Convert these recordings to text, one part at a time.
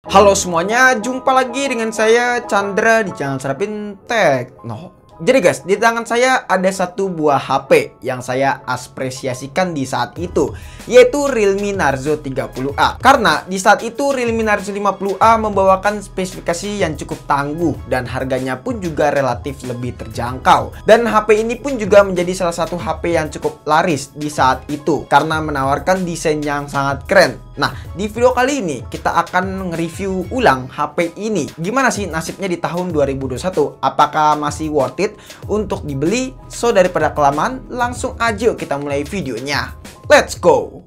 Halo semuanya, jumpa lagi dengan saya Chandra di channel Serapin Tekno. Jadi guys, di tangan saya ada satu buah HP yang saya apresiasikan di saat itu, yaitu Realme Narzo 30A. Karena di saat itu Realme Narzo 50A membawakan spesifikasi yang cukup tangguh dan harganya pun juga relatif lebih terjangkau. Dan HP ini pun juga menjadi salah satu HP yang cukup laris di saat itu karena menawarkan desain yang sangat keren. Nah, di video kali ini kita akan nge-review ulang HP ini. Gimana sih nasibnya di tahun 2021? Apakah masih worth it untuk dibeli? So, daripada kelamaan, langsung aja kita mulai videonya. Let's go!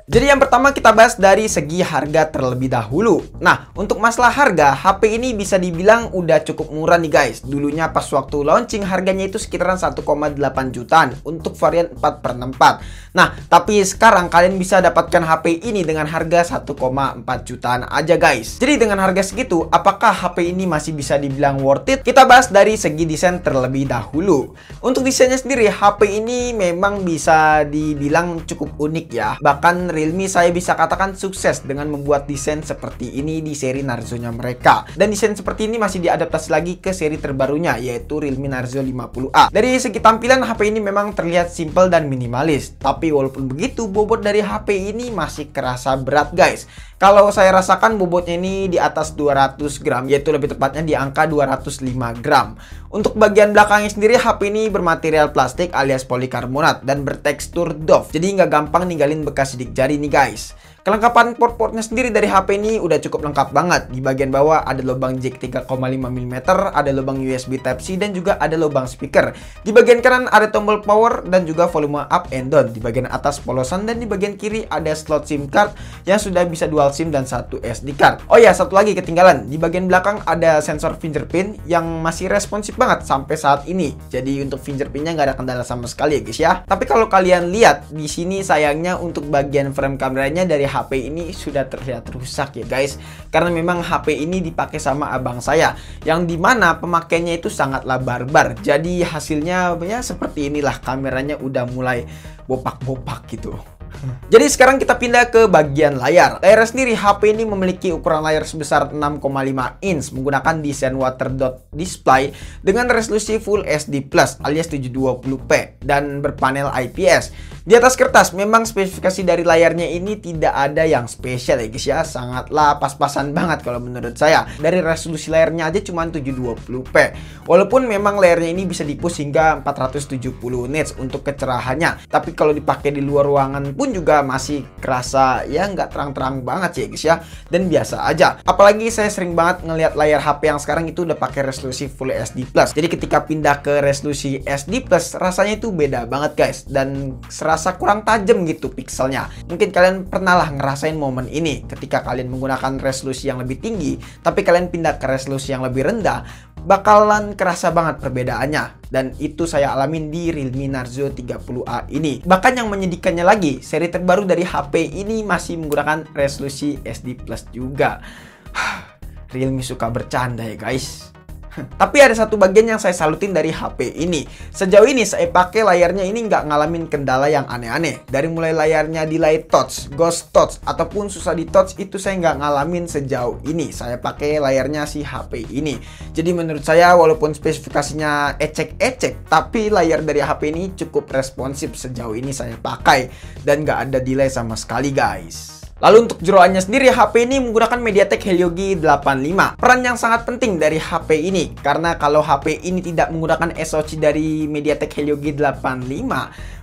Jadi yang pertama kita bahas dari segi harga terlebih dahulu. Nah, untuk masalah harga, HP ini bisa dibilang udah cukup murah nih guys. Dulunya pas waktu launching harganya itu sekitaran 1,8 jutaan untuk varian 4x64. Nah, tapi sekarang kalian bisa dapatkan HP ini dengan harga 1,4 jutaan aja guys. Jadi dengan harga segitu, apakah HP ini masih bisa dibilang worth it? Kita bahas dari segi desain terlebih dahulu. Untuk desainnya sendiri, HP ini memang bisa dibilang cukup unik ya. Bahkan Realme saya bisa katakan sukses dengan membuat desain seperti ini di seri Narzo-nya mereka. Dan desain seperti ini masih diadaptasi lagi ke seri terbarunya, yaitu Realme Narzo 50A. Dari segi tampilan, HP ini memang terlihat simple dan minimalis. Tapi walaupun begitu, bobot dari HP ini masih kerasa berat guys. Kalau saya rasakan bobotnya ini di atas 200 gram, yaitu lebih tepatnya di angka 205 gram. Untuk bagian belakangnya sendiri, HP ini bermaterial plastik alias polikarbonat dan bertekstur doff. Jadi nggak gampang ninggalin bekas sidik jari nih guys. Kelengkapan port-portnya sendiri dari HP ini udah cukup lengkap banget. Di bagian bawah ada lubang jack 3,5 mm, ada lubang USB Type-C, dan juga ada lubang speaker. Di bagian kanan ada tombol power dan juga volume up and down. Di bagian atas polosan, dan di bagian kiri ada slot SIM card yang sudah bisa dual SIM dan satu SD card. Oh ya, satu lagi ketinggalan. Di bagian belakang ada sensor fingerprint yang masih responsif banget sampai saat ini. Jadi untuk fingerprintnya nggak ada kendala sama sekali ya guys ya. Tapi kalau kalian lihat di sini, sayangnya untuk bagian frame kameranya dari HP ini sudah terlihat rusak ya guys, karena memang HP ini dipakai sama abang saya yang dimana pemakainya itu sangatlah barbar. Jadi hasilnya ya seperti inilah, kameranya udah mulai bopak-bopak gitu. Jadi sekarang kita pindah ke bagian layar. Layar sendiri, HP ini memiliki ukuran layar sebesar 6,5 inch menggunakan desain water dot display dengan resolusi Full HD Plus alias 720p dan berpanel IPS. Di atas kertas memang spesifikasi dari layarnya ini tidak ada yang spesial ya guys ya, sangatlah pas-pasan banget kalau menurut saya. Dari resolusi layarnya aja cuma 720p. Walaupun memang layarnya ini bisa di-push hingga 470 nits untuk kecerahannya, tapi kalau dipakai di luar ruangan pun juga masih kerasa ya nggak terang-terang banget sih guys ya, dan biasa aja. Apalagi saya sering banget ngelihat layar HP yang sekarang itu udah pakai resolusi Full HD Plus. Jadi ketika pindah ke resolusi SD Plus rasanya itu beda banget guys, dan serasa kurang tajam gitu pikselnya. Mungkin kalian pernah lah ngerasain momen ini ketika kalian menggunakan resolusi yang lebih tinggi tapi kalian pindah ke resolusi yang lebih rendah, bakalan kerasa banget perbedaannya. Dan itu saya alamin di Realme Narzo 30A ini. Bahkan yang menyedihkannya lagi, seri terbaru dari HP ini masih menggunakan resolusi SD Plus juga. Realme suka bercanda ya guys. Tapi ada satu bagian yang saya salutin dari HP ini. Sejauh ini saya pakai layarnya ini nggak ngalamin kendala yang aneh-aneh. Dari mulai layarnya delay touch, ghost touch, ataupun susah di touch, itu saya nggak ngalamin sejauh ini. Saya pakai layarnya si HP ini. Jadi menurut saya walaupun spesifikasinya ecek-ecek, tapi layar dari HP ini cukup responsif sejauh ini saya pakai. Dan nggak ada delay sama sekali guys. Lalu untuk jeroannya sendiri, HP ini menggunakan MediaTek Helio G85. Peran yang sangat penting dari HP ini, karena kalau HP ini tidak menggunakan SoC dari MediaTek Helio G85,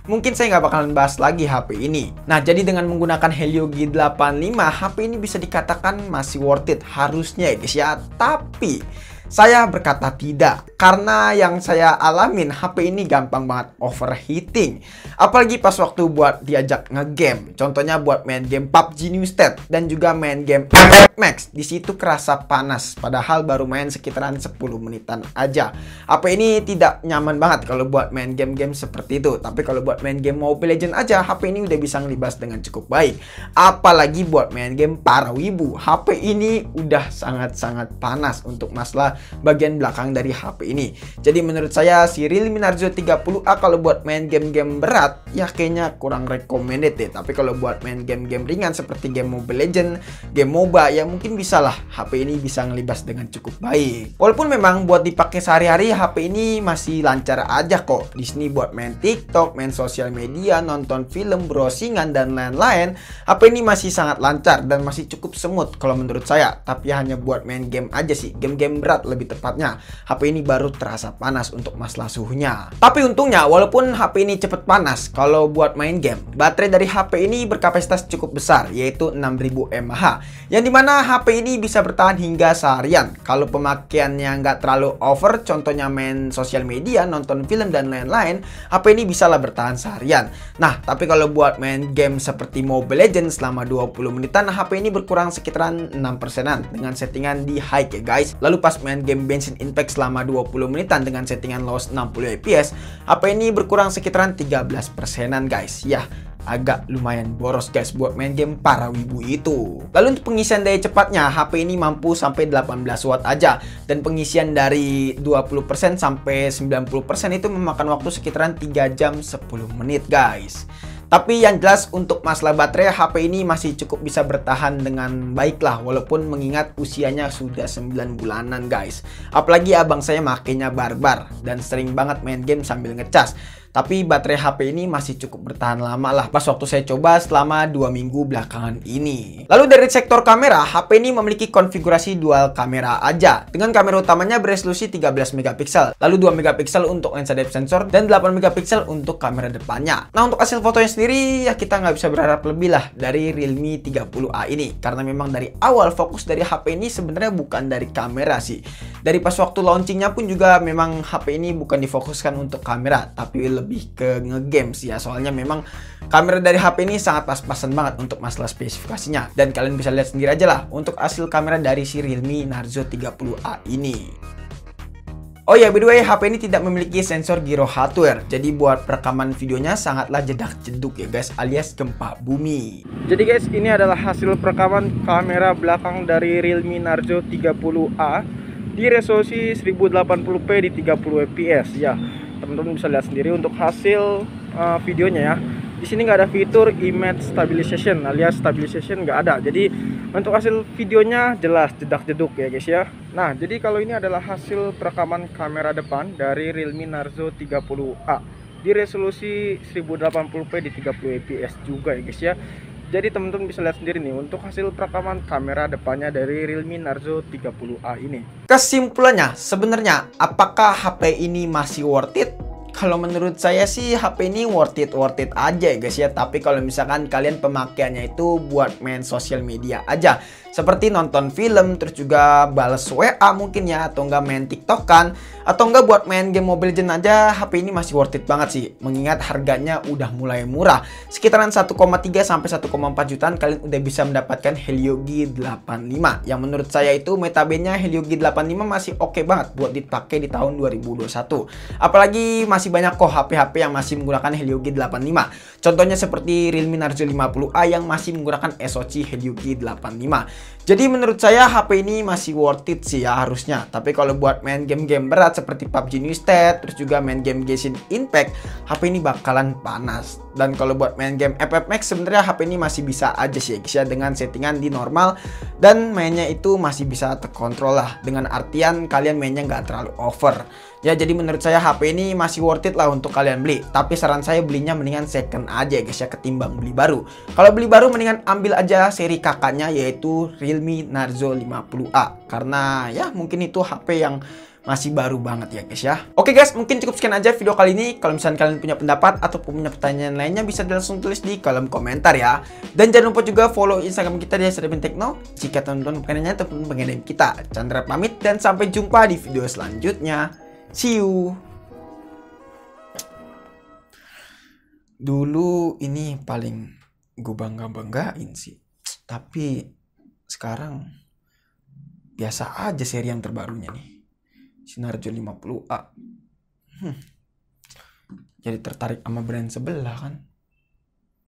mungkin saya nggak bakalan bahas lagi HP ini. Nah, jadi dengan menggunakan Helio G85, HP ini bisa dikatakan masih worth it harusnya ya guys ya. Tapi saya berkata tidak, karena yang saya alamin HP ini gampang banget overheating. Apalagi pas waktu buat diajak ngegame. Contohnya buat main game PUBG New State dan juga main game Max. Di situ kerasa panas, padahal baru main sekitaran 10 menitan aja. HP ini tidak nyaman banget kalau buat main game-game seperti itu. Tapi kalau buat main game Mobile Legends aja, HP ini udah bisa ngelibas dengan cukup baik. Apalagi buat main game para wibu, HP ini udah sangat-sangat panas untuk masalah bagian belakang dari HP ini. Jadi menurut saya si Realme Narzo 30A kalau buat main game-game berat ya kayaknya kurang recommended deh. Tapi kalau buat main game-game ringan seperti game Mobile Legends, game MOBA ya mungkin bisa lah HP ini bisa ngelibas dengan cukup baik. Walaupun memang buat dipakai sehari-hari HP ini masih lancar aja kok. Di sini buat main TikTok, main sosial media, nonton film, browsingan dan lain-lain, HP ini masih sangat lancar dan masih cukup smooth kalau menurut saya. Tapi hanya buat main game aja sih, game-game berat lebih tepatnya. HP ini baru terasa panas untuk masalah suhunya. Tapi untungnya walaupun HP ini cepet panas, kalau buat main game, baterai dari HP ini berkapasitas cukup besar yaitu 6000 mAh. Yang dimana HP ini bisa bertahan hingga seharian. Kalau pemakaiannya nggak terlalu over, contohnya main sosial media, nonton film dan lain-lain, HP ini bisa lah bertahan seharian. Nah, tapi kalau buat main game seperti Mobile Legends selama 20 menitan, HP ini berkurang sekitaran 6%-an dengan settingan di high ya guys. Lalu pas main game Genshin Impact selama 20 menitan dengan settingan low 60 fps, HP ini berkurang sekitaran 13%-an guys. Ya, agak lumayan boros guys buat main game para wibu itu. Lalu untuk pengisian daya cepatnya, HP ini mampu sampai 18 watt aja. Dan pengisian dari 20% sampai 90% itu memakan waktu sekitaran 3 jam 10 menit guys. Tapi yang jelas untuk masalah baterai, HP ini masih cukup bisa bertahan dengan baik lah, walaupun mengingat usianya sudah 9 bulanan guys. Apalagi abang saya makainya barbar dan sering banget main game sambil ngecas. Tapi baterai HP ini masih cukup bertahan lama lah pas waktu saya coba selama 2 minggu belakangan ini. Lalu dari sektor kamera, HP ini memiliki konfigurasi dual kamera aja. Dengan kamera utamanya beresolusi 13 megapiksel, lalu 2 megapiksel untuk lensa depth sensor dan 8 megapiksel untuk kamera depannya. Nah, untuk hasil fotonya sendiri ya kita nggak bisa berharap lebih lah dari Realme 30A ini, karena memang dari awal fokus dari HP ini sebenarnya bukan dari kamera sih. Dari pas waktu launchingnya pun juga memang HP ini bukan difokuskan untuk kamera, tapi lebih ke nge-games ya. Soalnya memang kamera dari HP ini sangat pas-pasan banget untuk masalah spesifikasinya. Dan kalian bisa lihat sendiri aja lah untuk hasil kamera dari si Realme Narzo 30A ini. Oh ya, by the way, HP ini tidak memiliki sensor gyro hardware. Jadi buat perekaman videonya sangatlah jedak-jeduk ya guys, alias gempa bumi. Jadi guys, ini adalah hasil perekaman kamera belakang dari Realme Narzo 30A di resolusi 1080p di 30 fps ya. Teman-teman bisa lihat sendiri untuk hasil videonya ya. Di sini nggak ada fitur image stabilization alias stabilization, nggak ada. Jadi untuk hasil videonya jelas jedak-jeduk ya guys ya. Nah, jadi kalau ini adalah hasil perekaman kamera depan dari Realme Narzo 30A di resolusi 1080p di 30 fps juga ya guys ya. Jadi teman-teman bisa lihat sendiri nih untuk hasil perekaman kamera depannya dari Realme Narzo 30A ini. Kesimpulannya sebenarnya apakah HP ini masih worth it? Kalau menurut saya sih HP ini worth it aja ya guys ya. Tapi kalau misalkan kalian pemakaiannya itu buat main sosial media aja, seperti nonton film, terus juga balas WA mungkin ya, atau enggak main TikTok kan, atau enggak buat main game Mobile Legends aja, HP ini masih worth it banget sih. Mengingat harganya udah mulai murah, sekitaran 1,3 sampai 1,4 jutaan kalian udah bisa mendapatkan Helio G85. Yang menurut saya itu metabene Helio G85 masih oke banget buat dipakai di tahun 2021. Apalagi masih banyak kok HP-HP yang masih menggunakan Helio G85. Contohnya seperti Realme Narzo 50A yang masih menggunakan SoC Helio G85. Jadi menurut saya HP ini masih worth it sih ya harusnya. Tapi kalau buat main game-game berat seperti PUBG New State, terus juga main game Genshin Impact, HP ini bakalan panas. Dan kalau buat main game FF Max sebenarnya HP ini masih bisa aja sih ya dengan settingan di normal, dan mainnya itu masih bisa terkontrol lah. Dengan artian kalian mainnya nggak terlalu over. Ya, jadi menurut saya HP ini masih worth it lah untuk kalian beli. Tapi saran saya belinya mendingan second aja guys ya, ketimbang beli baru. Kalau beli baru mendingan ambil aja seri kakaknya yaitu Realme Narzo 50A. Karena ya mungkin itu HP yang masih baru banget ya guys ya. Oke guys, mungkin cukup sekian aja video kali ini. Kalau misalnya kalian punya pendapat ataupun punya pertanyaan lainnya bisa langsung tulis di kolom komentar ya. Dan jangan lupa juga follow Instagram kita di @sadepintekno jika teman-teman pengen nanya ataupun pengen DM kita. Chandra pamit dan sampai jumpa di video selanjutnya. See you. Dulu ini paling gue bangga-banggain sih. Tapi sekarang biasa aja seri yang terbarunya nih. Narzo 50A. Jadi tertarik sama brand sebelah kan.